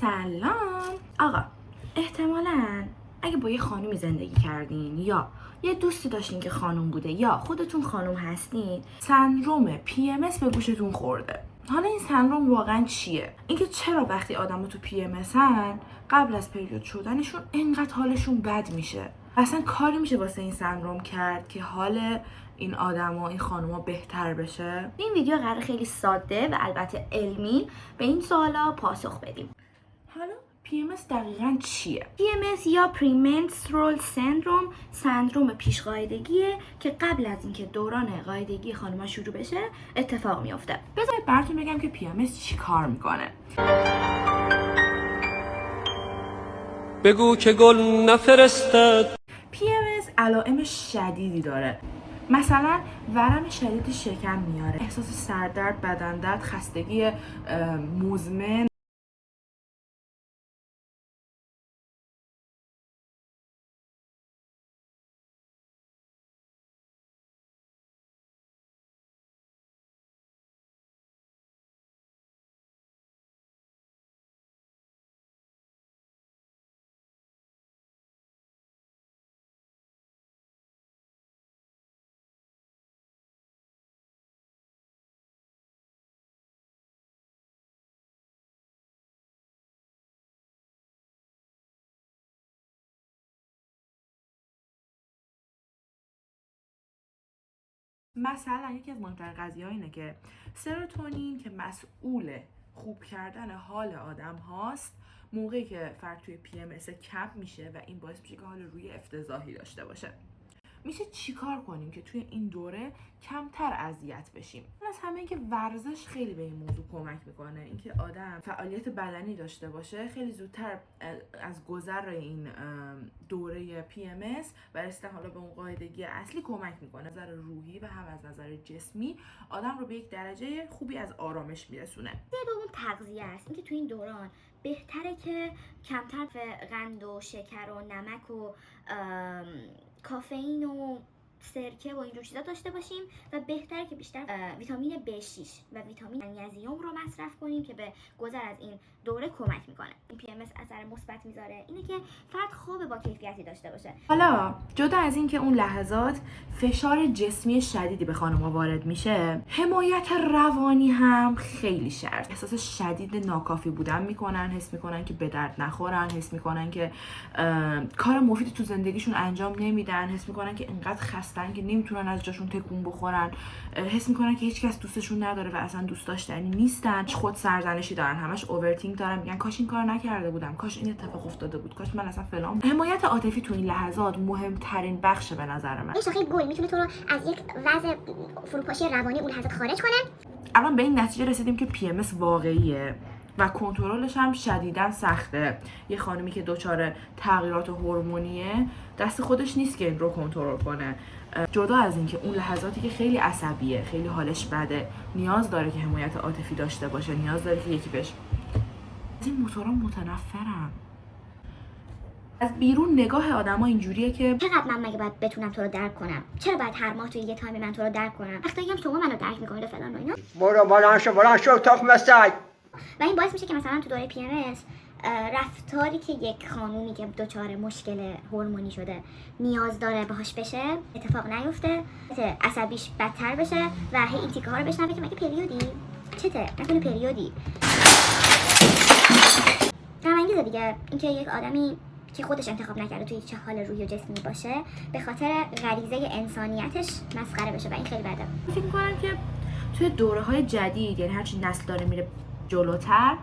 سلام آقا، احتمالاً اگه با یه خانومی زندگی کردین یا یه دوستی داشتین که خانوم بوده یا خودتون خانوم هستین، سندروم PMS به گوشتون خورده. حالا این سندروم واقعا چیه؟ اینکه چرا وقتی آدما تو PMS هن قبل از پریود شدنشون اینقدر حالشون بد میشه؟ اصلا کاری میشه واسه این سندروم کرد که حال این آدما، این خانوما بهتر بشه؟ این ویدیو قرار خیلی ساده و البته علمی به این سوالا پاسخ بدیم. حالا PMS دقیقاً چیه؟ PMS یا پریمنسترول سندروم سندروم پیشقاعدگیه که قبل از اینکه دوران قاعدگی خانوما شروع بشه اتفاق میفته. بذارید براتون بگم که PMS چی کار میکنه. بگو که گل نفرستد. PMS علائم شدیدی داره. مثلا ورم شدید شکم میاره، احساس سردرد، بدن درد، خستگی مزمن. مثلا یکی از مهمترین قضیه‌ها اینه که سروتونین که مسئول خوب کردن حال آدم هاست، موقعی که فرد توی PMS کم میشه و این باعث میشه که حال روی افتضاحی داشته باشه. میشه چیکار کنیم که توی این دوره کمتر اذیت بشیم؟ از همه اینکه ورزش خیلی به این موضوع کمک میکنه. اینکه آدم فعالیت بدنی داشته باشه خیلی زودتر از گذر این دوره PMS و رسیدن حالا به اون قاعدگی اصلی کمک میکنه. از نظر روحی و هم از نظر جسمی آدم رو به یک درجه خوبی از آرامش میرسونه. دوم تغذیه است. اینکه تو این دوران بهتره که کمتر به قند و شکر و نمک و کافئین و سرکه و اینجور چیزا داشته باشیم و بهتره که بیشتر ویتامین B6 و ویتامین منیزیم رو مصرف کنیم که به گذر از این دوره کمک میکنه. این PMS اثر مثبت میذاره اینه که فرد خواب با کیفیتی داشته باشه. حالا جدا از این که اون لحظات فشار جسمی شدیدی به خانم‌ها وارد میشه، حمایت روانی هم خیلی شرط. احساس شدید ناکافی بودن میکنن، حس میکنن که به درد نخورن، حس میکنن که کار مفیدی تو زندگیشون انجام نمیدن، حس میکنن که اینقدر خستن که نمیتونن از جاشون تکون بخورن، حس میکنن که هیچکس دوستشون نداره و اصلا دوست داشتنی نیستن، خود سرزنشی دارن، همش اوورتینک دارن، میگن کاش این کار نکرده بودم، کاش این اتفاق افتاده بود، کاش من اصلا فلان. حمایت عاطفی تو این لحظات مهمترین بخشه به نظر من. این شاخه گل میتونه تو رو از یک وضع فروپاشی روانی اون لحظات خارج کنه. الان به این نتیجه رسیدیم که PMS واقعیه و کنترلش هم شدیداً سخته. یه خانمی که دچار تغییرات هورمونیه دست خودش نیست که این رو کنترل کنه. جدا از این که اون لحظاتی که خیلی عصبیه، خیلی حالش بده، نیاز داره که حمایت عاطفی داشته باشه، نیاز داره که یکی بهش. از این موتورا متنفرم. از بیرون نگاه آدما اینجوریه که چقدر من مگه باید بتونم تو رو درک کنم؟ چرا باید هر ماه توی یه تایم من تو رو درک کنم؟ وقتی میگم شما منو درک میکنید و فلان و اینا. برو شو تخم سگ. و این باعث میشه که مثلا تو دوره PMS رفتاری که یک خانومی که دچار مشکل هورمونی شده نیاز داره باهاش بشه اتفاق نیفته، عصبیش بدتر بشه و هی این تیکه ها رو بشنوه که مگه پریودی؟ چته؟ نکنه پریودی؟ غم انگیزه دیگه اینکه یک آدمی که خودش انتخاب نکرده توی چه حال روحی و جسمی باشه به خاطر غریزه انسانیتش مسخره بشه و این خیلی بده. فکر می‌کنم که توی دوره‌های جدید، یعنی هرچی نسل داره میره جلوتر،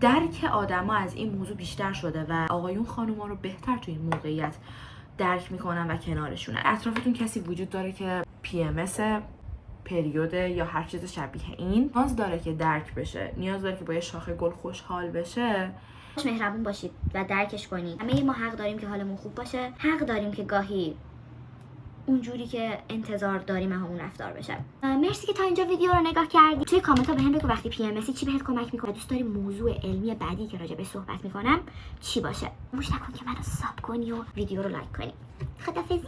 درک آدما از این موضوع بیشتر شده و آقایون خانوما رو بهتر توی این موقعیت درک میکنن و کنارشونن. اطرافتون کسی وجود داره که PMS، پریود یا هر چیز شبیه این نیاز داره که درک بشه، نیاز داره که با یه شاخه گل خوشحال بشه. مهربون باشید و درکش کنید. همه ما حق داریم که حالمون خوب باشه، حق داریم که گاهی اونجوری که انتظار داریم همون رفتار بشه. مرسی که تا اینجا ویدیو رو نگاه کردی. توی کامنت ها بهم بگو وقتی PMS چی بهت کمک میکنه. دوست داری موضوع علمی بعدی که راجع به صحبت میکنم چی باشه. فراموش نکن که منو ساب کنی و ویدیو رو لایک کنی. خدافظی.